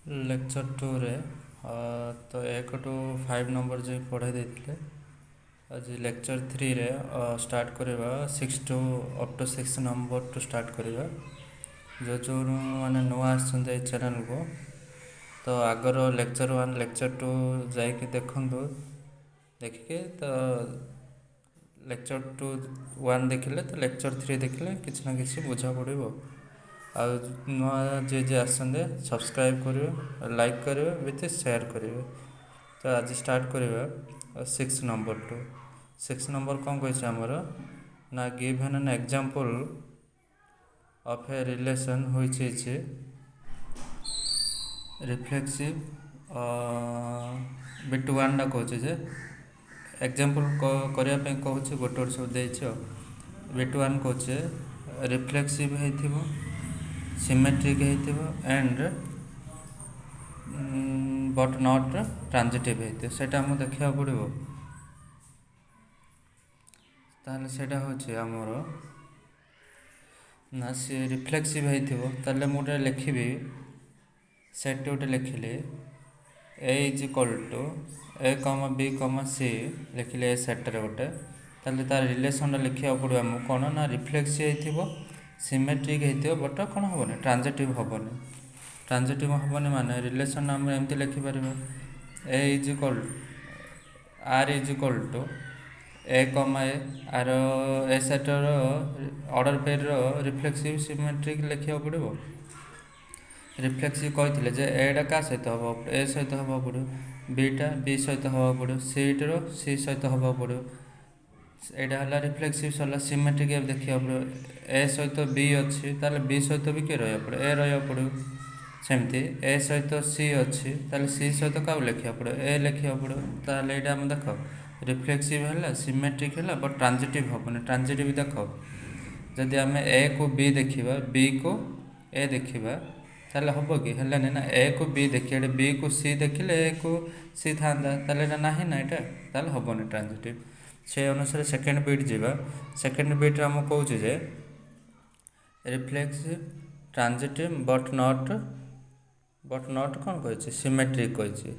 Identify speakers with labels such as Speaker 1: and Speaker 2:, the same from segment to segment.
Speaker 1: Lecture 2 रे तो 1 to 5 number जो पढ़ाई देते आज लेक्चर 3 रे स्टार्ट करवा 6 to up to 6 number to start करवा जो जो मैंने नुआ आसछन चैनल को तो आगर लेक्चर 1 लेक्चर 2 जाकि देखु देखिके तो लेक्चर 2 1 देखिले तो लेक्चर 3 देखिले किसी ना किसी बुझा पड़ो आ नुआ जे आसते सब्सक्राइब करेंगे लाइक करेंगे विथ शेयर करेंगे। तो आज स्टार्ट करवा 6 नंबर टू 6 नंबर कौन कही आमर ना give an example of a relation which is reflexive बिट वन टा कहे जे एग्जांपल करने कहूँ गोटे गोटे सब दे बिट वन कहे रिफ्लेक्सिव हो symmetric and but not transitive होटा आम देखा पड़ो ताहले सेटा होचे आमर ना सी रिफ्लेक्सिव होता मुझे लिखी सेट गोटे लिखिले ए is equal to a comma b comma सी लिखिले ए सेट्रे गोटे ताहले तार रिलेसन लिखा पड़ो आमको कौन ना रिफ्लेक्सिव हो सिमेट्रिक होती बट कौन हेनी ट्रांजिटिव हेनी ट्रांजिटिव हेनी माने रिलेसन आम एमती लिखिपर a is equal R is equal to a comma a R a सेटर ऑर्डर पेयर रिफ्लेक्सिव सिमेट्रिक लिखा पड़ो रिफ्लेक्सिव कहते जे एटा क्या सहित हम ए सहित हवा पड़ो बीटा बी सहित हवा पड़ो सीटर सी सहित हवा पड़ो यहाँ है रिफ्लेक्सिव सरला सिमेट्रिक देखा पड़ो ए सहित बी अच्छी ताले बी सहित भी किए रहा पड़ो ए रहा पड़ो सेमती ए सहित सी अच्छी ताले सी सहित क्या लिखा पड़ो ए लिखा पड़ो ताले यहाँ आम देख रिफ्लेक्सिव है सिमेट्रिक है बट ट्रांजिटिव हेनी ट्रांजिटिव देख जदि आम ए को बी देखा बी को ए देखा ताले हम कि है ना ए को बी देखिए बी को सी देखिले ए को सी था ना ना यहाँ ताले हेनी ट्रांजिटिव से अनुसार सेकेंड बीट जावा सेकेंड बीट आम कौच जे रिफ्लेक्सिव ट्रांजिटिव बट नॉट कौन कही सिमेट्रिक कही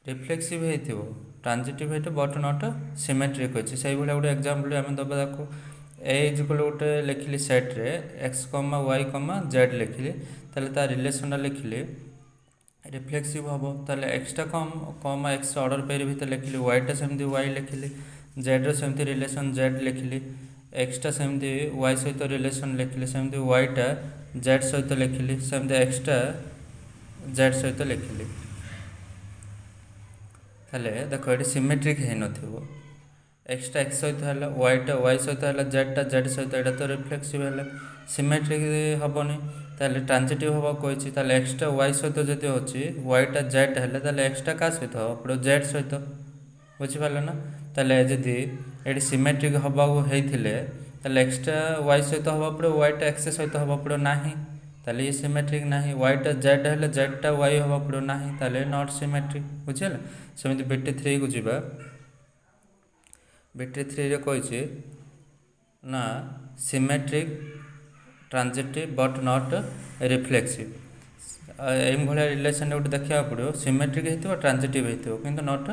Speaker 1: रिफ्लेक्सिव हो ट्रांजिटिव हो बट नॉट सिमेट्रिक कही से गोटे एग्जांपल आम दबा ताको ए इजिकल गोटे लिखिली सेट्रे एक्स कमा वाई कमा जेड लिखिली ताले ता रिलेसनटा लिखिली रिफ्लेक्सिव हम ताले एक्सटा कम एक्स ऑर्डर पेयर भीतर लिखिली वाईटा सेमती वाई लिखिली जेड्र सेमती रिलेसन जेड लिखिली एक्सटा सेमती वाई सहित रिलेसन लिखिली सेमती वाईटा जेड सहित लिखिली सेमती एक्सटा जेड सहित लिखिली ताले देख ये सिमेट्रिक है नथिबो एक्सटा एक्स सहित है वाईटा वाई सहित है जेडटा जेड सहित यहाँ तो रिफ्लेक्सिव है सिमेट्रिक हेनी ताले ट्रांजिटिव हवा कही ताले एक्सटा वाई सहित जदि अच्छी वाईटा जेड है एक्सटा क्या सहित हवा पड़ो जेड सहित बुझिपारे ना ताले जदि ये सिमेट्रिक हवा होते एक्सट्रा वाई सहित हवा पड़ो वाईटा एक्स सहित हवा पड़ो ना ताले ये सिमेट्रिक ना वाईटा जेड है जेडटा वाई हवा पड़ो ना ताले नॉट सिमेट्रिक बुझेगा सेमती बीटी 3 को जीवा बीटी 3 रे कही ना symmetric transitive but not reflexive एम भाया रिलेसन गोटे देखा पड़ो सिमेट्रिक हो ट्रांजिटिव हो कि नॉट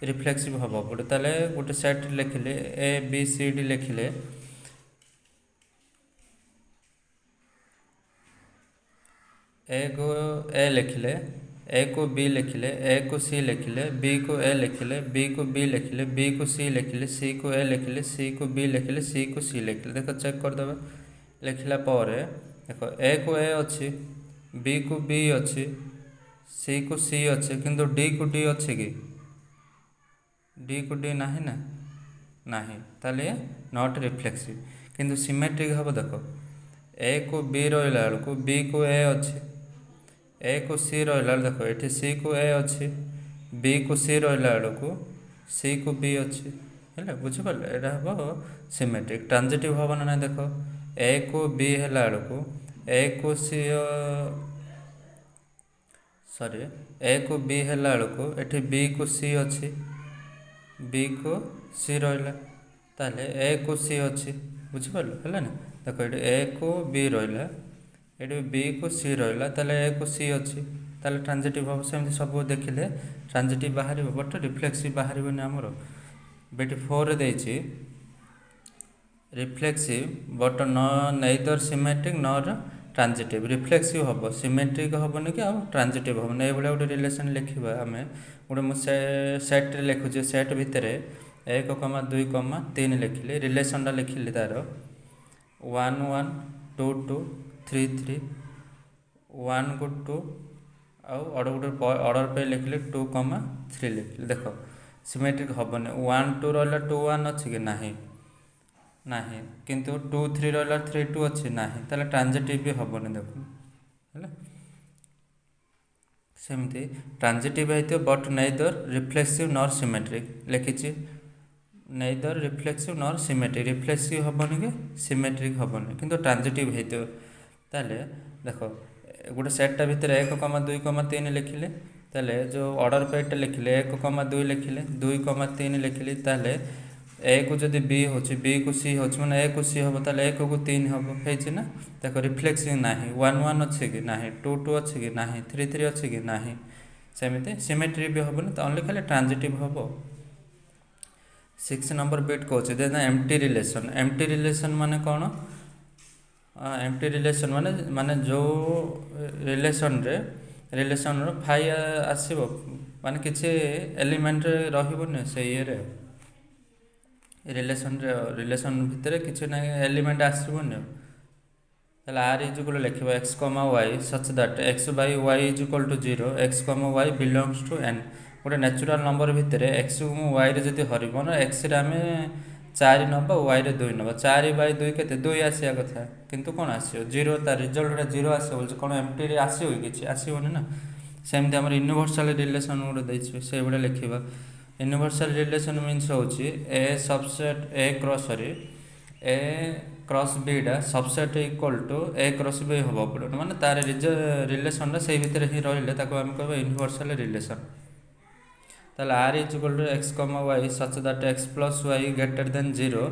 Speaker 1: रिफ्लेक्सिव हवा पड़ो ताले गोटे सेट लिखिले ए बी सी डी लिखिले ए को ए लिखिले ए को बी लिखिले ए को सी लिखिले बी को ए लिखिले बी को बी लिखिले बी को सी लिखिले सी को ए लिखिले सी को बी लिखिले सी को सी लिखिले देख चेक करदे लिखला पर देख ए को ए अच्छी बी को बी अच्छी सी को सी अच्छे किंतु डी को डी अच्छे कि डी को डी नहीं ना नहीं ताले नॉट रिफ्लेक्सिव किंतु सिमेट्रिक हम देख ए को बी रहा बेलू बी को ए अच्छी ए को सी रहा देख ये सी को ए अच्छी बी को सी रहा बेलू सी को बी अच्छी है बुझिपारे यहाँ हम सिमेट्रिक ट्रांजिटिव हम ना देख ए को बी है बेलू ए को सी सॉरी ए को बी है बेलू ये बी को सी अच्छी बी को सी रहा ताले ए को सी अच्छी बुझिपारे है ना देख ये ए को बी रहा ये बी को सी रहा ताले ए को सी अच्छी ताले ट्रांजिटिव हम सेमती सब देखिले ट्रांजिटिव बाहर बट रिफ्लेक्सिव बाहर आमर बेटी 4 देछि रिफ्लेक्सिव बट नेदर सिमेट्रिक नर ट्रांजिटिव रिफ्लेक्सिव हम सिमेट्रिक हेनी कि ट्रांजिटिव हम ये गोटे रिलेसन लिखा आम गोटे मुझे सेट लिखुचे सेट भितर 1, 2, 3 लिखिली रिलेसनटा लिखिली तार 1, 1, 2, 2, 3, 3 1 को 2 आउ गोटे अर्डर पे लिखिली 2, 3 लिखिली देख सिमेट्रिक हेनी 1, 2 रहा 2, 1 अच्छी कि नहीं नहीं किंतु 2, 3 रहा 3, 2 अच्छी नहीं ताले ट्रांजिटिव भी हेनी देख है सेमती ट्रांजिटिव है बट नेदर रिफ्लेक्सिव नर सिमेट्रिक लिखी नेदर रिफ्लेक्सिव नर सिमेट्रिक रिफ्लेक्सिव हेनी कि सिमेट्रिक हेनी किंतु ट्रांजिटिव है ताले देख गोटे सेटा भितर 1, 2, 3 लिखिले ताले जो ऑर्डर पेटा लिखिले 1, 2 लिखिले 2, 3 लिखिले ताले ए को जदि बी होची बी को सी होची माने ए को सी हम ताले 1 को 3 हम है ना देख रिफ्लेक्सिव नहीं 1, 1 अच्छे कि नहीं 2, 2 अच्छे कि नहीं 3, 3 अच्छे कि नहीं सेमती सिमेट्रिक भी हेनी तो ओनली खाली ट्रांजिटिव हम 6 नंबर बिट कौच देन एम्प्टी रिलेशन माने कौन एम्प्टी रिलेशन माने माने जो रिलेसन फाइ आसो माने किसी एलिमेंट रही से ये रिलेसन भितर किसी ना एलिमेंट आसबनी आर इज इक्वल लिखा x comma y such that x by y is equal to 0 x comma y belongs to N गोटे नेचुरल नंबर भितर एक्स को वाई रे जदि हर एक्स रे आम 4 नवा वाई रे 2 नवा 4 बाय 2 के 2 आसा कथा किंतु कौन आसो 0 तार रिजल्ट 0 आसो कौन एमटी आसो कि आसोनी ना सेमती आम यूनिवर्सल रिलेसन गोटे देखिए से भाई लिखा यूनिवर्सल रिलेसन मीन्स हूँ ए सबसेट ए क्रॉस बीटा subset equal to A cross B हम पड़े माने तार रिलेसनटा से भितर ही रही आम कह यूनिवर्सल रिलेसन ताल R is equal to x comma y such that x plus y greater than 0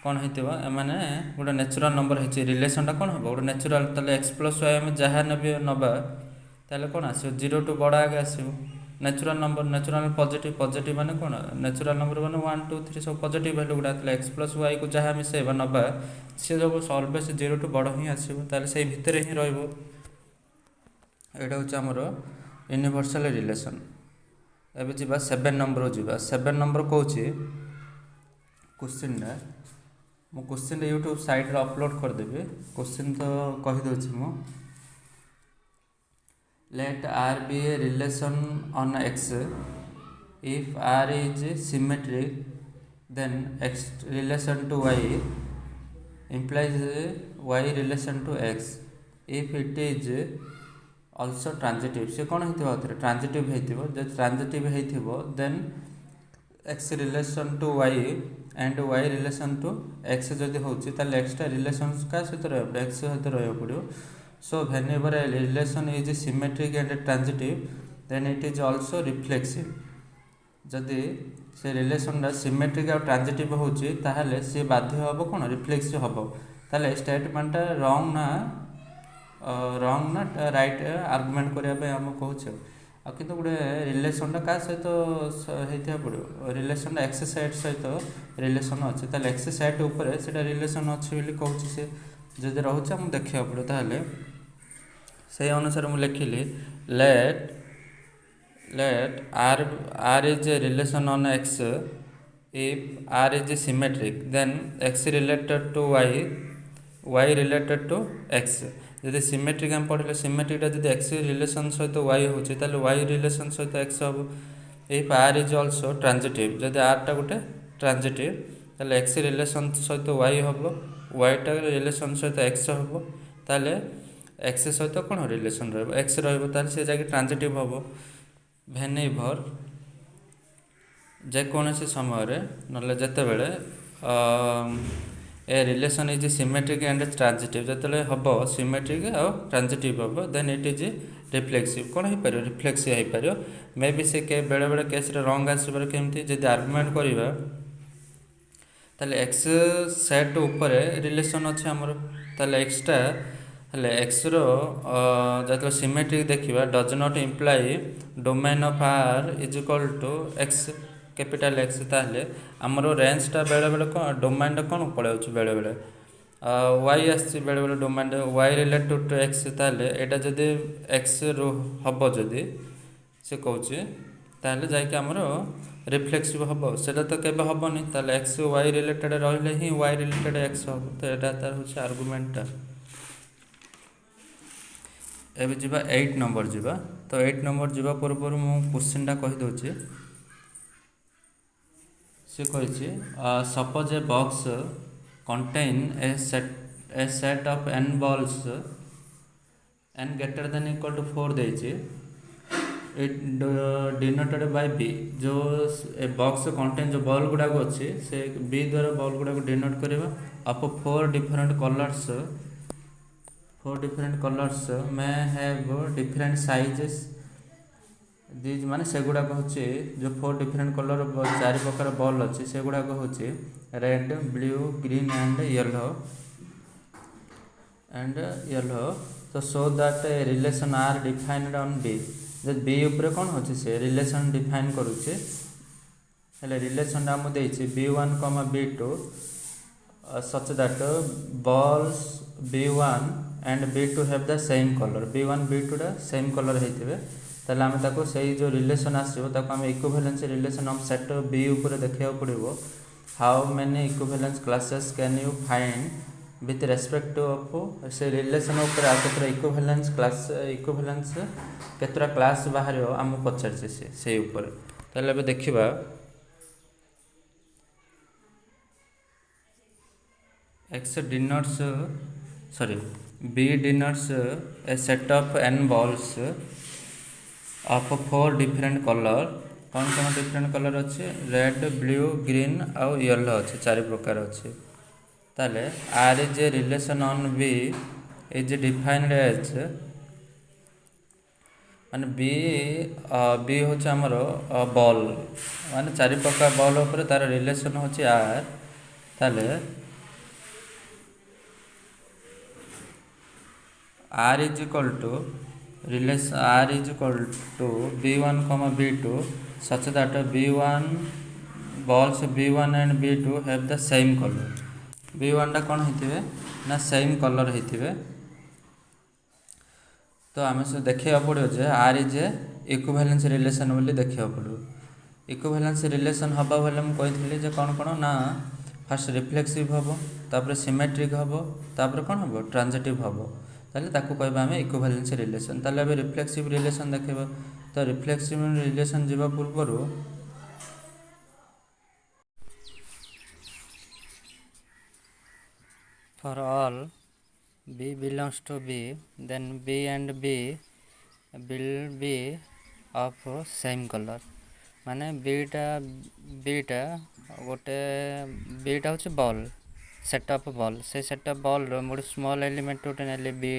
Speaker 1: कौन हो माने गोटे नेचुरल नंबर है रिलेसनटा कौन हम गोटे नेचुरल ताल एक्स प्लस वाई आम जहाँ नवा ताल कौन आसो 0 टू बड़ा आगे आसो नेचुरल नंबर पॉजिटिव माने कौन नेचुरल नंबर माने 1, 2, 3 सब पॉजिटिव वैल्यू गुड़ा एक्स प्लस वाई को जहाँ मिसेबा नवा सी सब ऑलवेज 0 टू बड़ ही आसो ताले से भितर ही रहिबो एटा होचे हमर यूनिवर्सल रिलेशन एबे जीवा 7 नंबर जीवा 7 नंबर कहूची क्वेश्चन मु क्वेश्चन यूट्यूब साइट रे अपलोड कर देबे क्वेश्चन तो कहि दोची मु let R be a relation on X if R is symmetric then X relation to Y implies Y relation to X if it is also transitive से कौन होइथिबो transitive होइथिबो J transitive होइथिबो then X relation to Y and Y relation to X जदि होछि ताले X टा relation का सहित रहबो X सहित रहबो पड़ियो so whenever a relation is symmetric and transitive then it is also reflexive जदि से रिलेशनटा सिमेट्रिक और ट्रांजिटिव होछि ताहले से बाध्य हबो कोन रिफ्लेक्सिव हबो ताहले स्टेटमेंटटा रॉन्ग ना राइट आर्गुमेंट करिया पे हम कहउछ आ किंतु गोटे रिलेशनटा का सहित हेथिया पड़ो रिलेशनटा एक्स सेट सहित रिलेशन अछि ताहले एक्स सेट ऊपर सेटा रिलेशन अछि बोली कहउछ से जदि रहुछ हम देखिया पड़ो ताहले से अनुसार मु लिखिली late R is a relation on X if R is symmetric then X related to Y related to X जदि सिमेट्रिक हम पढ़ले सिमेट्रिकटा जदि X रिलेशन सहित Y होछि ताले Y रिलेशन सहित X हबो if R is also transitive जदि R टा गोटे ट्रांजिटिव ताले X रिलेशन सहित Y हबो Y टा रिलेशन सहित X हबो ताले X सहित कौन रिलेशन रहबो X रहबो ताले से जाके ट्रांजिटिव हबो व्हेनेवर जे कोनोसी समय रे नले जते बेले a relation is symmetric and transitive जते हबो सिमेट्रिक और ट्रांजिटिव हबो देन इट इज रिफ्लेक्सिव कौन हो पारो रिफ्लेक्सिव हो पारो मे बी से के बेले बेले केस रे रंग आसीबार केमती जदि आर्गुमेंट करिबा ताले एक्स सेट ऊपर रिलेशन अछि हमर ताले एक्स टा हेले एक्स रो जो सिमेट्रिक देखा does not imply domain of R is equal to x capital X ताहले आमर रेंजटा बेले बेले कौन डोमेन कौन पड़े बेले बेले वाई आसी बेले बेले domain y related to x ताहले एटा जदि एक्स रो हम जदि से कौचे ताहले जाके आमर रिफ्लेक्सिव हम सेटा तो केबे हेनी ताहले एक्स वाई रिलेटेड रहिले ही वाई रिलेटेड एक्स हम तो एटा तार होचे आर्गुमेंटटा। एबे जिबा 8 नंबर जिबा तो 8 नंबर जिबा पूर्व मु क्वेश्चनटा कहि दोचे से कहिछि suppose a box contain a set of n balls n greater than equal to 4 देछि it denoted by b जो ए बॉक्स कंटेन जो बॉल गुडा को अछि से b द्वारा बॉल गुडा को डिनोट करबा up 4 different colors may have different sizes these माने से गुडा को होछि जो 4 डिफरेंट कलर 4 प्रकार बॉल अछि से गुडा को होछि red blue green and yellow तो so that a relation R defined on B जब बी ऊपर कोन होछि से रिलेशन डिफाइन करूछि हेले रिलेशन हम देछि b1, b2 such that balls b1 and b2 have the same color b1 b2 दा सेम कलर हेतिबे ताले आमे ताको सेही जो रिलेशन आसीबो ताको आमे equivalence relation of set B ऊपर देखिया पड़िबो how many equivalence classes can you find with respect of से रिलेशन ऊपर आ केतरा इक्विवेलेंस केतरा क्लास बाहरियो आमे पछारछे से ऊपर ताले अब देखिबा x denotes b denotes a set of n balls of 4 different color कौन कौन डिफरेंट कलर अच्छे रेड ब्लू ग्रीन आउ येलो अच्छे 4 प्रकार अच्छे ताले R is a relation on B is defined as माने बी होचे हमर बॉल माने 4 प्रकार बॉल ऊपर तार रिलेशन होचे आर ताले r is equal to relation r is equal to b1 b2 such that b1 balls b1 and b2 have the same color b1 टा कौन हेतिबे ना सेम कलर हेतिबे तो आमे से देखिया पड़ियो जे r is a equivalence relation बोली देखिया पड़ियो इक्विवेलेंस रिलेशन हबा भले हम कहितली जे कौन कौन ना फर्स्ट रिफ्लेक्सिव हबो तापर सिमेट्रिक हबो तापर कौन हबो ट्रांजिटिव हबो ताले ताको कहबा हमें इक्विवेलेंस रिलेशन ताले अब रिफ्लेक्सिव रिलेशन देखबा तो रिफ्लेक्सिव रिलेशन जीवा पूर्वरु for all b belongs to b then b and b will be of same color माने बीटा गोटे बीटा होचे बॉल सेटअप बॉल से सेटअप बॉल रो मोड स्मॉल एलिमेंट गोटे नेले बी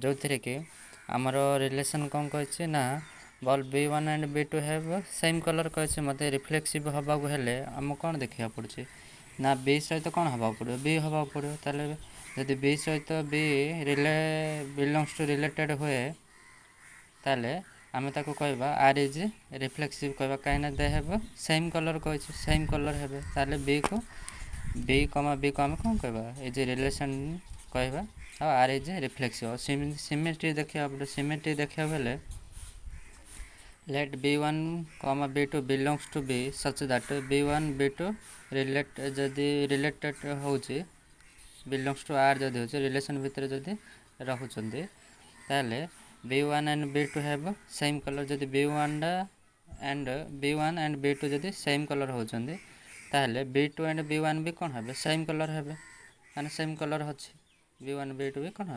Speaker 1: जो थरे के हमर रिलेशन कोन कहछे ना ball b1 and b2 have same colour कहछे मते रिफ्लेक्सिव हबा को हेले हम कोन देखिया पड़छे ना b सहित कोन हबा पड़ो b हबा पड़ो ताले यदि b सहित b बिलोंग्स टू रिलेटेड होए ताले आमे ताको कहबा r इज रिफ्लेक्सिव कहबा काइना दे हैव सेम कलर कहछे सेम कलर हेबे ताले b को b को आमे कोन कहबा ए जे रिलेशन कहबा आ r इज रिफ्लेक्सिव सिमेट्री देखिया अब सिमेट्री देखिया बेले let b1 b2 belongs to b such that b1 b2 relate जदि रिलेटेड होची belongs to r जदि होची रिलेशन भीतर जदि रहउचंदी ताले b1 and b2 have same color जदि b1 and b2 जदि same color होचंदी ताले b2 and b1 भी कोन हबे सेम कलर हबे माने सेम कलर होची b1 b2 भी कोन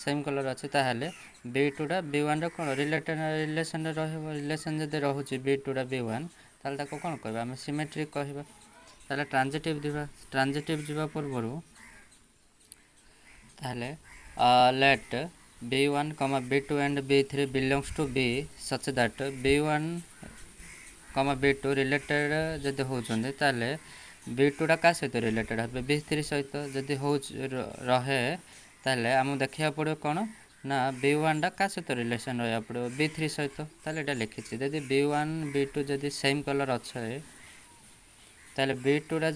Speaker 1: सेम कलर अछि ताले b2 टा b1 रा कोन रिलेटेड रिलेशन रहबो रिलेशन जदि रहउची b2 रा b1 ताले ताको कोन कहबा हम सिमेट्रिक कहबा ताले ट्रांजिटिव जीवा पूर्वरु ताले let b1 b2 and b3 belongs to b such that b1 b2 related जदि होचंदे ताले b2 टा का सहित रिलेटेड हबे b3 सहित जदि हो रहे ताले आमको देखा पड़ो कौन ना B1 क्या सहित रिलेसन रहा पड़ो B3 सहित ताले एटा लिखी जदि B1 B2 जदि सेम कलर अच्छे ताले B2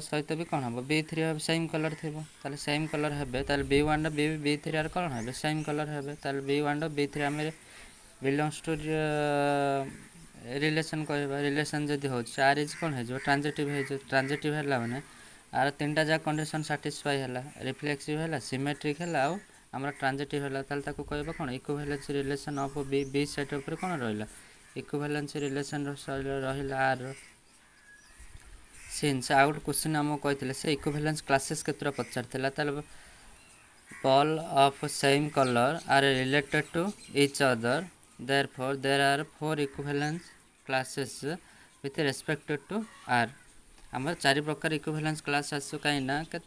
Speaker 1: सहित भी कौन हम B3 सेम कलर थी ताले सेम कलर हे ताले B1 B3 कौन हे सेम कलर हे ताले B1 B3 आम बिलोंग्स टू रिलेसन कह रिलेसन जदि हो आर इज कौन हो ट्रांजिटिव है मैंने आर तीन टा कंडीशन साटिस्फाई है रिफ्लेक्सिव है सिमेट्रिक है आम ट्रांजिटिव है कह कौन equivalence relation of B B set उपर कौन रहा इक्विवेलेंस रिलेसन रहा आर सिंस आउ गोटे क्वेश्चन आमको कहते से इक्विवेलेंस क्लासेस केतटा पचार ball of same colour are related to each other therefore there are 4 equivalence classes with respect to r आम 4 प्रकार इक्विवेलेंस क्लास आसु कहीं ना 4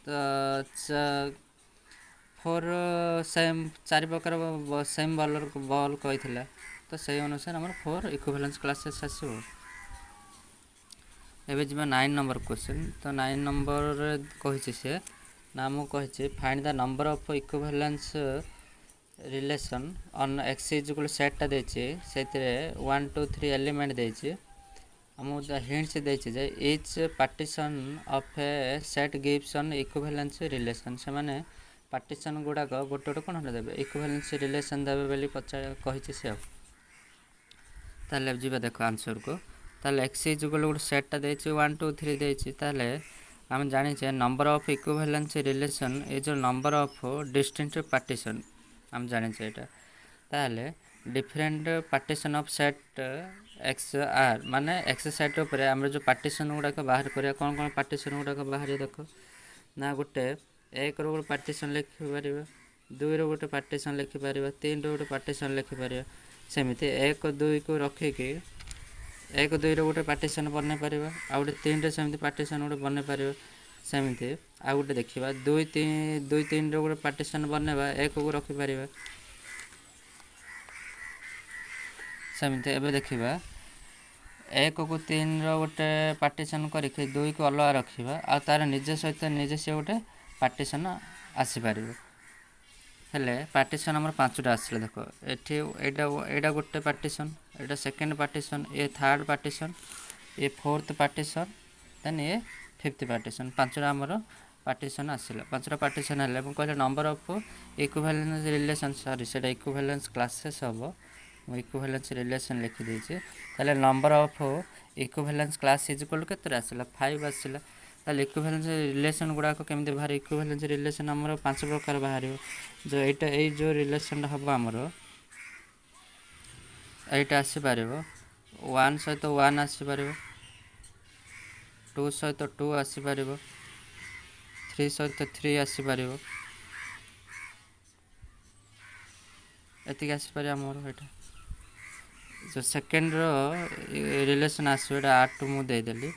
Speaker 1: सेम 4 प्रकार सेम बॉल कही तो से अनुसार आम 4 इक्विवेलेंस क्लासेस आसो एबे जी 9 नंबर क्वेश्चन तो 9 नंबर कही से ना आमको कही find the number of equivalence relation on x is equal सेटा देछि सेतरे 1 2 3 एलिमेंट देछि हमो द हिंट्स देछि जे each partition of a set gives on equivalence relation से माने पार्टीशन गुडा को गोटे गोटे कोन देबे इक्विवेलेंस रिलेसन देबे बेली पचा कहि से ताले जीवा देखो आंसर को ताले एक्स इज इक्वल गोटे सेटा देछि 1 2 3 देछि ताले हम जानि छे number of equivalence relation is number of distinct partition हम जाने यहाँ ताहले different partition of set X R माने एक्स सेट उपर आम जो पार्टीशन गुड़ाक बाहर करा कौन कौन पार्टीशन गुड़ाक बाहर देख ना गोटे 1 रो गोटे पार्टीशन लिखिपर 2 रो गोटे पार्टीशन लिखिपर 3 रो गोटे पार्टीशन लिखिपर सेमती 1 2 को रखिकी 1 2 रो गोटे पार्टीशन बन पार आ गए 3 रे सेमती पार्टीशन गोटे बन पार सेमती आ गए देखा 2 3 रो गोटे पार्टीशन बनवा 1 को रखिपर सेमती एबे देखा 1 को 3 रो गोटे पार्टीशन करके 2 को अलग रखा आ तार निजे सहित निजे से गोटे पार्टीशन आसीपर हेले पार्टीशन आमर 5टा आसला देख एटा गोटे पार्टीशन एटा सेकेंड पार्टीशन ये थर्ड पार्टीशन ये फोर्थ पार्टीशन देन ये फिफ्थ पार्टीशन 5टा आमर पार्टीशन आसला 5टा पार्टीशन है कहले number of equivalence relation sorry से इक्विवेलेंस क्लासेस हम इक्विवेलेंस रिलेशन लिखि देछि ताले number of equivalence class is equal केते आसला 5 आसला ताले इक्विवेलेंस रिलेशन गुडा को केमते बाहर इक्विवेलेंस रिलेशन हमर 5 प्रकार बाहर जो एटा ए जो रिलेशन हम हमर एटा आसी पारिबो 1 सहित 1 आसी पारिबो 2 सहित 2 आसी पारिबो 3 सहित 3 आसी पारिबो एतिक आसी पारि हमर एटा जो सेकेंड रो रिलेशन आसो एटा 8 मु दे देली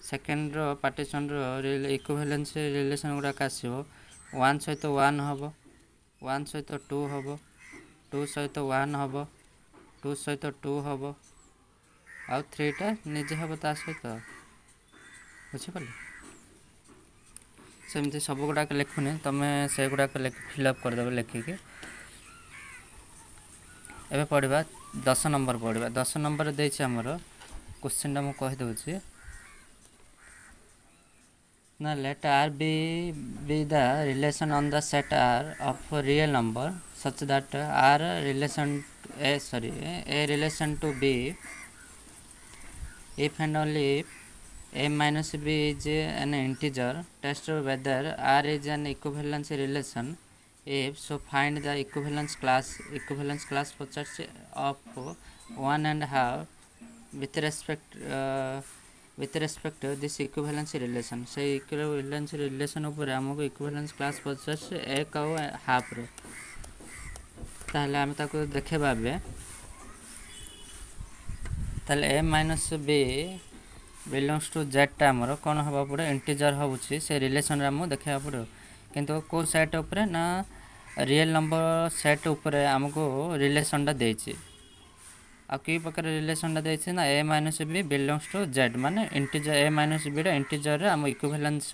Speaker 1: सेकेंड रो पार्टीशन रो इक्विवेलेंस रिलेशन गुडा आसो 1 सहित 1 हबो 1 सहित 2 हबो 2 सहित 1 हबो 2 सहित 2 हबो आ 3 टा निजे हबो ता सहित बुझिपारे सेमती सब गुड़ाक लिखुनी तुम से गुड़ाक फिलअप करदेव लिखिकी एबे पढ़ा 10 नंबर पढ़ा 10 नंबर देछि हमर क्वेश्चन मु कहि दउछि ना let R be the relation on the set R of real number such that R relation a relation to be if and only if a minus b is an integer test whether r is an equivalence relation if so find the equivalence class पचास of 1.5 with respect to this equivalence relation से equivalence relation ऊपर हमको equivalence class पचास 1.5 रो ताहले हम ताको देखे बाबे ताले a minus b belongs to जेटा आमर कौन हवा पड़े इंटीजर होउछि से रिलेशन रे हम देखा पड़ो किंतु को सेट ऊपर ना रियल नंबर सेट ऊपर हमको रिलेशन टा देछि आ की प्रकार रिलेशन टा देछि ना a minus b belongs to Z माने इंटीजर a माइनस b रे इंटीजर रे हम इक्विवेलेंस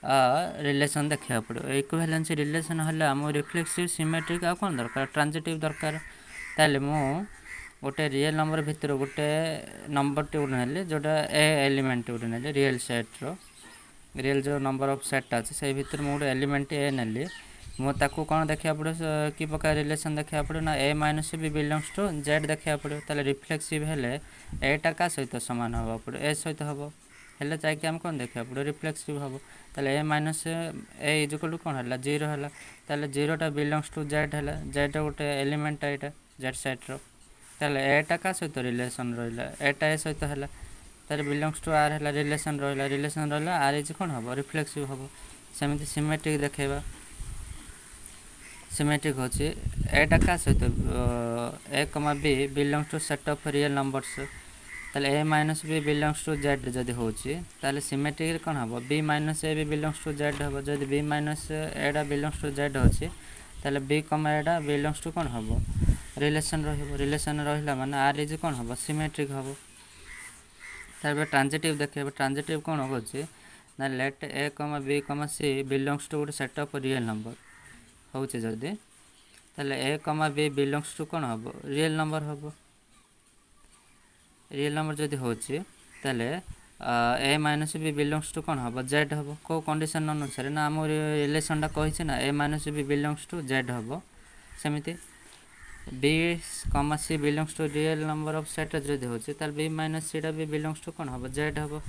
Speaker 1: रिलेसन देखा पड़ो। इक्विवेलेंस रिलेसन है आम रिफ्लेक्सिव सिमेट्रिक आ कौन दरकार ट्रांजिटिव दरकार। ताले मु गोटे रियल नंबर भितर गोटे नंबर टे गोटे नेली जोटा ए एलिमेंट गोटे नेली रियल सेट्र रियल जो नंबर ऑफ सेट अच्छे से भितर मुझे गोटे एलिमेंट ए नेली मुझे कौन देखा पड़ो कि प्रकार रिलेसन देखा पड़ो ना a minus b belongs to Z देखा पड़ो। ताले रिफ्लेक्सिव हेले एटा का सहित सामान हवा पड़ो ए सहित हम हेल्ले चाहिए आम कौन देखा पड़ो रिफ्लेक्सिव हम। ताले a minus a is equal to कौन है जीरो है। ताले जीरोटा बिलोंग्स टू जेड है जेड गोटे एलिमेंट यहाँ जेड सेट्र। ताले एटा का सहित रिलेसन रहा एटा ए सहित है तार बिलोंग्स टू आर है रिलेसन रहा आर इज कौन हम रिफ्लेक्सिव हम। सेमती सिमेट्रिक देखा सिमेट्रिक होची एटा का सहित a comma b belongs to set of real numbers. ताले a minus b belongs to Z जदि होची ताले सिमेट्रिक कौन हम b minus a b belongs to Z हम। जदि बी माइनस एटा बिलोंग्स टू जेड होची ताले बी कमा एटा बिलोंग्स टू कौन हम रिलेसन रिलेसन रहा माने आर इज कौन हम सिमेट्रिक हम। तार ट्रांजिटिव देखे ट्रांजिटिव कौन होची ना late A comma b comma c belongs to गोटे सेट ऑफ रियल नंबर होचे जदि ताले ए कमा बी बिलोंग्स टू कौन हम रियल नंबर हम। रियल नंबर जदि होची ताले a minus b belongs to कौन हम जेड हम। को कंडीशन अनुसार ना आम रिलेसनटा कही ना a minus b belongs to Z हम। सेमती b comma c belongs to real number of set जदि होची ताले बी माइनस सीटा भी बिलोंग्स टू कौन हम जेड हम।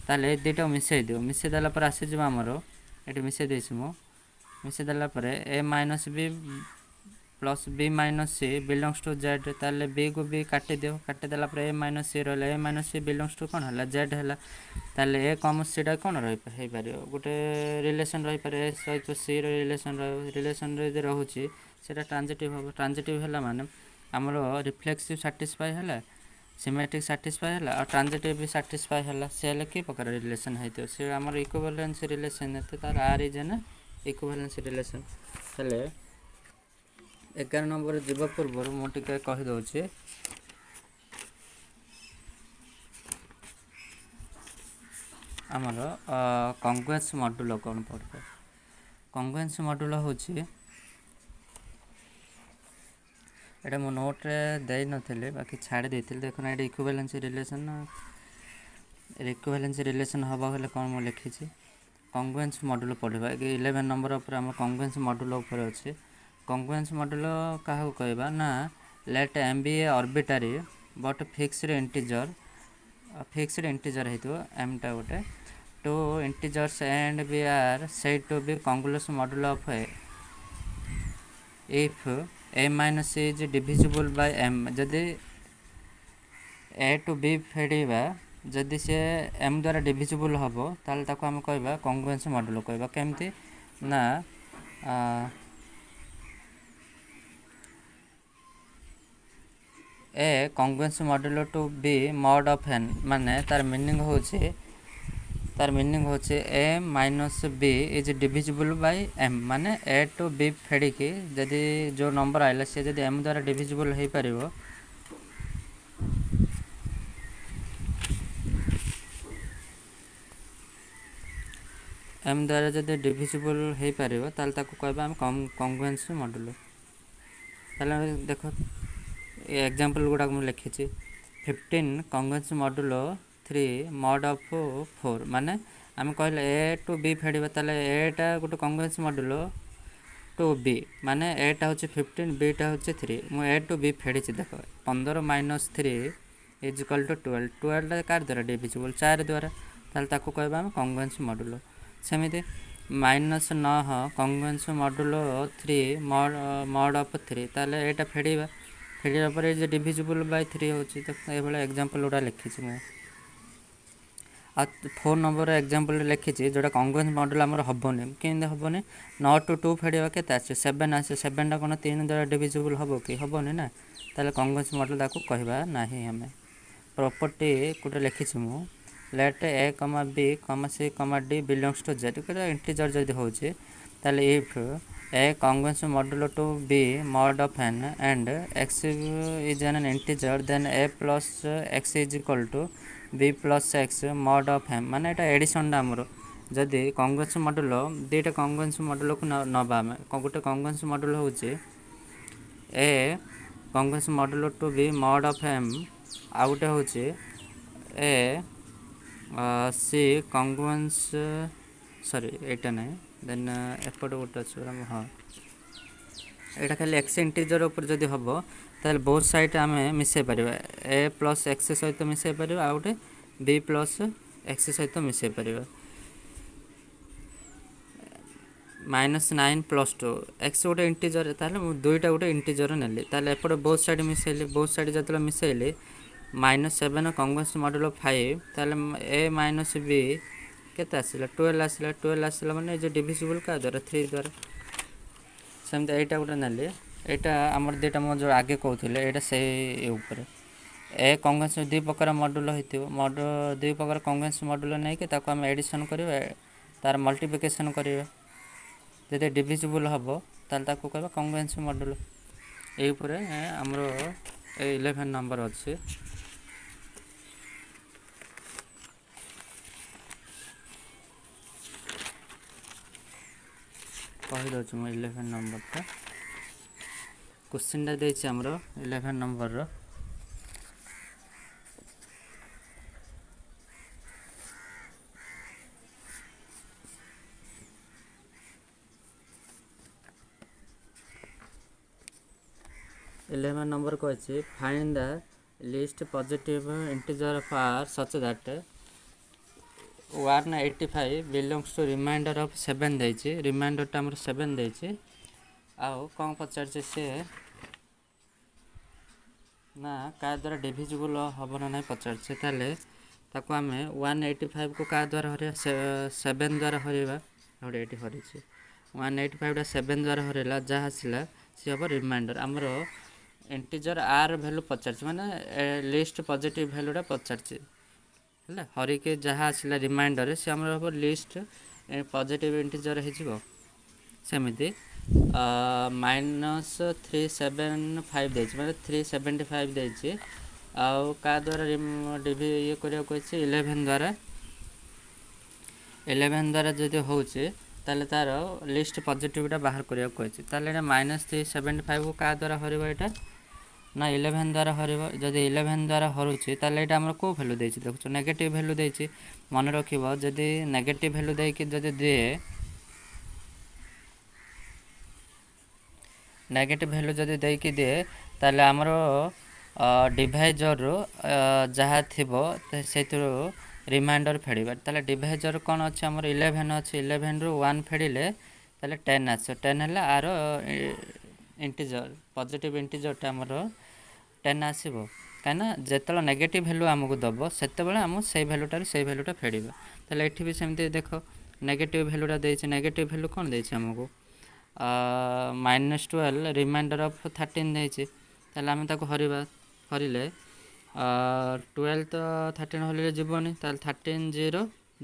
Speaker 1: ताले ए दुटा मिसई दियो मिसई देला पर आसी जिवो हमर एटी मिसई देछि मु मिसई देला पर a minus b plus b minus c belongs to Z. ताले बी को बी काटी दियो काटी देला पर ए माइनस सी रहला a minus c belongs to कौन है जेड है। ताले ए कम सीटा कौन रही पार गोटे रिलेसन रही पारे ए सहित सी रिलेसन रिलेसन रोचे सेटा ट्रांजिटिव हम। ट्रांजिटिव है माने आमर रिफ्लेक्सिव साटिस्फाई है सिमेट्रिक साटिस्फाई है और ट्रांजिटिव भी साटिस्फाई है से कि प्रकार रिलेसन है सी आमर इक्विवेलेंस रिलेसन है तार R is an equivalence relation. हेले 11 नंबर जीवा पूर्व मुझे कहीदे आमर कंग्रुएंस मॉड्यूल कौन पढ़े। कंग्रुएंस मॉड्यूल होची एटा मो नोट रे दे नथिले बाकी छाड़ी देथिले देखो एटा इक्विवेलेंस रिलेशन हवा हेले कौन मो लिखी कंग्रुएंस मॉड्यूल पढ़ा 11 नंबर उपर आम कंग्रुएंस मॉड्यूल उपर अच्छे। कंग्रुएंस मॉड्यूल क्या कहबा ना let m be a arbitrary but fixed integer है एम टा गोटे two integers and b are said to be congruence module of a if a minus is divisible by m. जदि ए टू बी फेड़ा जदि से M द्वारा divisible हम ताल ताको आम कहबा कंग्रुएंस मॉड्यूल कहबा केमती ना a congruence module to b mod of n माने तार मीनिंग होचे a minus b is divisible by m माने ए टू बी फेड़िकी जदि जो नंबर आइला से जदि एम द्वारा डिविजिबल हो पारिबो एम द्वारा जदि डिविजिबल हो पारिबो ताल ताको कहबा हम कंग्रुएंस मॉड्यूल। ताले देखो एग्जांपल गुडा मु लिखी 15 कंग्रुएंस मॉड्यूल 3 मॉड ऑफ 4 माने आम कहले ए टू बी फेड़ा ताले एटा गोटे कंग्रुएंस मॉड्यूल टू बी माने एटा होचे 15 बीटा होचे 3 मु ए टू बी फेड़ी देख 15 माइनस 3 इज इक्वल टू 12 12 कार द्वारा डिविजिबल 4 द्वारा ताले ताको कहबा हम कंग्रुएंस मॉड्यूल। सेमिति minus 9 congruence module 3 mod of 3 ताले एटा फेड़ा फेड़ा पर जे डिविजिबल बाय 3 होची तो ए भला एग्जांपल उडा लिखी मु आ 4 नंबर एग्जांपल लिखी जोटा कंग्रुएंस मॉड्यूल आमर हेनी केमती हेनी 9 टू 2 फेड़ा के 7 आसे 7 टा कौन 3 द्वारा डिविजिबल हम कि हेनी ना ताले कंग्रुएंस मॉड्यूल ताको कहबा नाही हमें प्रॉपर्टी गोटे लिखी मु late A comma b comma c comma d belongs to Z integer जदि होची ताले if a congruence module to b mod of n and x is an integer then a plus x is equal to b plus x mod of m माने एटा addition आमर जदि Congress module दुईटा Congress module को नवा आम गोटे कंग्रेस मॉड्यूल हूँ a congruence module to b mod of m आउ गोटे हूँ ए सी कंग्रेस सॉरी एटा नहीं देन एपट गोटे अच्छे हाँ यहाँ खाली एक्स इंटीजर ऊपर जदि हम ताल बोथ साइड आम मिसई पार ए प्लस एक्स सहित मिसई पार आ गोटे बी प्लस एक्स सहित मिसई पार -9 + 2 एक्स गोटे इंटीजर ताले दुईटा गोटे इंटीजर नेली ताले एपटे बोथ साइड मिसैली बोथ साइड जतले मिसैली -7 कंग्रेस मॉड्यूल ऑफ 5 ताले ए माइनस बी केते आसिला 12 आसिला माने जे डिविजिबल का द्वारा 3 द्वारा सेमते एटा गोटे नेली एटा हमर दुईटा मो जो आगे कहूले एटा से ऊपर ए कंग्रेस दुई प्रकार मॉड्यूल होइतिबो मॉड्यूल दुई प्रकार कंग्रेस मॉड्यूल नै के ताको हम एडिशन करबा तार मल्टीप्लिकेशन करबा जदि डिविजिबल हम ताल कहबा कंग्रेस मॉड्यूल ए ऊपर हमरो 11 नंबर अच्छे कही दौर 11 नंबर टा क्वेश्चन टा हमरो 11 नंबर रो 11 नंबर कहछि find the list positive integer of r such that 185 belongs to remainder of 7 देछि रिमाइंडर टा हमर 7 देछि आउ कौन पचार से ना का द्वारा डिविजिबल हम ना पचार ताले ताको आम 185 को का द्वारा हर 7 द्वारा हरवा गोटे ये हरी 185 7 द्वारा हरला जहाँ आसला सी हम रिमाइंडर आमर इंटीजर आर भैल्यू पचार माने लिस्ट पॉजिटिव भैल्यूटा पचार है हरिके जहाँ आसला रिमाइंडर से आम हम लिस्ट पॉजिटिव इंटीजर हो सेमती -375 देछि माने 375 देछि आउ का द्वारा डिवी ये करिया कहछि 11 द्वारा जदि होउछि ताले तार लिस्ट पॉजिटिवटा बाहर करिया कहछि ताले -375 को का द्वारा हरिबो एटा ना 11 द्वारा हरिबो जदि 11 द्वारा हरुछि ताले एटा हमर को वैल्यू देछि देखो नेगेटिव वैल्यू देछि मन रखिबो जदि नेगेटिव वैल्यू देइ कि जदि दे नेगेटिव वैल्यू जदि देइ कि दे ताले हमर डिवाइजर जहाँ थिबो सेतरो रिमाइंडर फेड़िबा ताले डिवाइजर कोन अछि हमर 11 अछि 11 रो 1 फेड़िले ताले 10 आछो 10 हला आर इंटीजर पॉजिटिव इंटीजर टा हमर 10 आसीबो काना जेतला नेगेटिव वैल्यू हमकु दबो सेते बेले हम सेही वैल्यूटा फेड़िबा ताले एठी भी सेमते देखो नेगेटिव वैल्यूटा देछि नेगेटिव वैल्यू कोन देछि हमकु -12 रिमाइंडर ऑफ 13 देछि ताले हम ताको हरिबा हरिले 12 तो 13 हलिले जीवनी ताले 13 0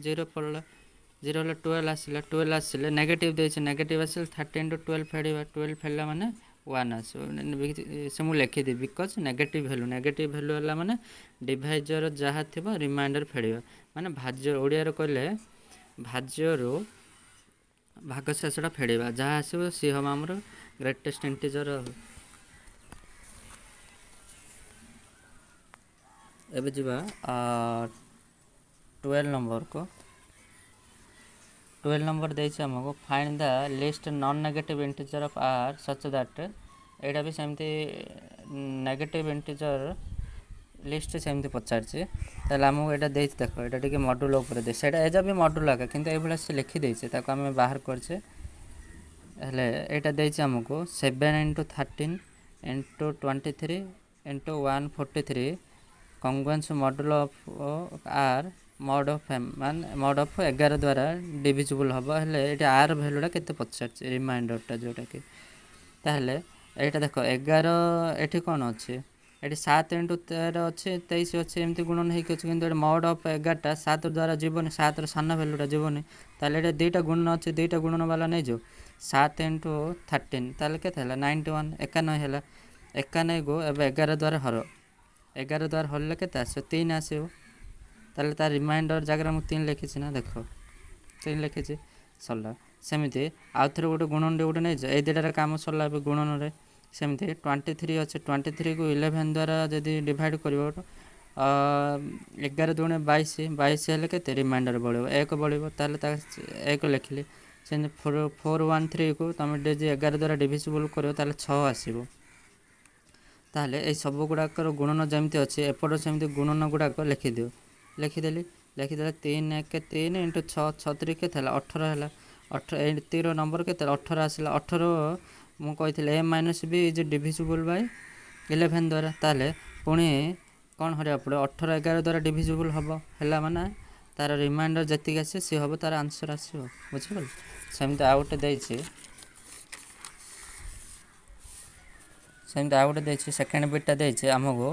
Speaker 1: 0 पड़ला 0 हले 12 आसिले नेगेटिव देछि नेगेटिव आसिले 13 टू 12 फेड़िबा 12 फेड़ला माने 1 आसो से मु लिखि दी बिकॉज नेगेटिव वैल्यू हला माने डिवाइजर जहाँ थिबो रिमाइंडर फेड़िबा माने भाज्य ओडिया रो कहले भाज्य रो भागशेषटा फेड़िबा जहाँ आसो सी हम हमर ग्रेटेस्ट इंटीजर एबे जीवा 12 नंबर को 12 नंबर देछि हमको find the list non negative integer of r such that एटा भी सेमती नेगेटिव इंटीजर लिस्ट सेमती पचार ताले हमको एटा देछि देखो एटा टिके मॉड्यूल ऊपर दे सेटा एजा भी मॉड्यूल आका किंतु ए भला से लिखि देछि ताको हम बाहर करछे हले एटा देछि हमको 7 * 13 * 23 * 143 congruence module of r mod of m मान मॉड ऑफ 11 द्वारा डिविजिबल हबो हले एटा r वैल्यूटा केते पचार रिमाइंडरटा जोटा कि ताहले एटा देखो 11 एठी कोन अछि एटी 7 * 13 अछि 23 अछि एमती गुणन हे कि किंतु एटा मॉड ऑफ 11 टा 7 द्वारा जीवन 7 रो साना वैल्यूटा जीवन ताले एटा दुईटा गुणन अछि दुईटा गुणन वाला नै जो 7 * 13 ताले केते हला 91 91 हला 91 गो एबे 11 द्वारा हरो 11 द्वारा हरले केते आसो 3 आसो ताले तार रिमाइंडर जगह मु 3 लिखि छी ना देखो से लिखी सरला सेमती आउ थे गोटे गुणन गोटे नहीं ये दुटार कम सरला गुणन सेमती 23 अच्छे 23 को 11 द्वारा जदि डिवाइड कर 11 दूणे 22 22 हेल्ले के रिमाइंडर बढ़ एक बढ़ एक लिखिली से 413 को तुम 11 द्वारा डिविजिबल कर 6 आसो ताहले ये सब गुड़ाकर गुणन जमती अच्छे एपट सेमती गुणन गुड़ाक लिखिदिव लिखिदेली लिखिदे 3 1 3 इंटू 6 6 के 18 है 18 नंबर के 18 आसला 18 मुझे a minus b is divisible by 11 द्वारा ताहले पुणी कौन हरिया पड़े 18 11 द्वारा डिविजिबल हम है माने तार रिमाइंडर जी आसे सी हम तार आंसर आसो बुझिगल सेमती आउ गोटे सेमती आउ गोटे सेकेंड बिटा देछि आमको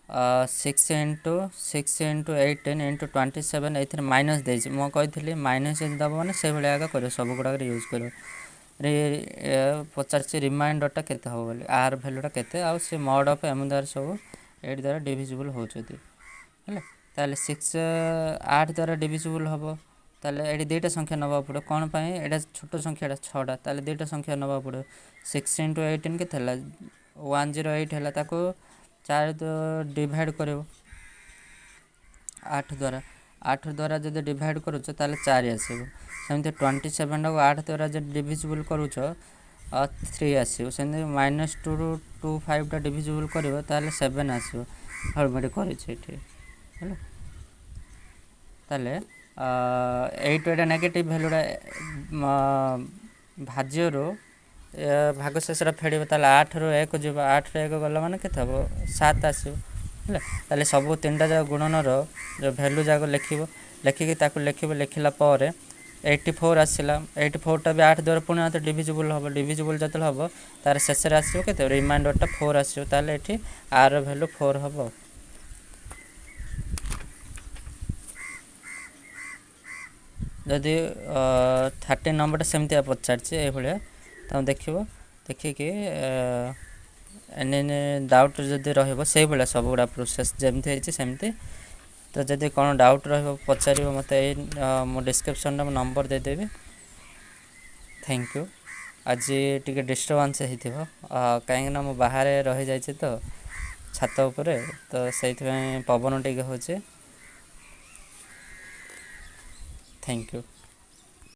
Speaker 1: 6 इंटू 18 इंटू 27 ये माइनस देछि मो कही माइनस दब मैंने से भाई आगे कर सब गुड़ाक यूज कर पचार रिमाइंडरटा केते हो बोली आर भैल्यूटा केते आ से मॉड ऑफ एम द्वारा सब 8 द्वारा डिविजिबल होचोती है ताले 6 8 द्वारा डिविजिबल हम ताले ये दुईटा संख्या नवा पड़े कौन पाई एटा छोट संख्या 6टा ताले दुईटा संख्या नवा पड़े 6 इंटू 18 के 108 है ताको 4 डिवाइड कर 8 द्वारा जब डिवाइड करुच ताले 4 आसो सेमती 27 को 8 द्वारा जब डिविजिबल करुच 3 आसो सेमती -2 ରୁ 25 डिविजिबल कर ताले 7 आसो हड़बड़ी कर ताले 8 एटा नेगेटिव भैल्यूटा भाज्य भाग शेष फेड़ ताले 8 ରୁ 1 जीव 8 ରୁ 1 गला माने केते हम 7 आसो ताले सब 3टा जाक गुणनर जो भैल्यू जाक लिखिकी ताकू लिखला पर 84 आसला 84टा भी 8 द्वारा पुणी आते डिविजिबल हम डिविजिबल जो हम तार शेष आसो के रिमाइंडरटा 4 आसो ताले एठी आर भैल्यू 4 हम जदि 13 नंबरटा सेमती पचार ये तुम देखिकी एने डाउट जदि रही भाई सब गुड़ा प्रोसेस जमती सेमती तो जदि कौन डाउट रचार मत मो डिस्क्रिप्शन में नंबर देदेवी थैंक यू आज टी डिस्टर्बान्स हो कहीं मु बाहर रही जाइए तो छात उपरे तो से पवन टी हो थैंक यू।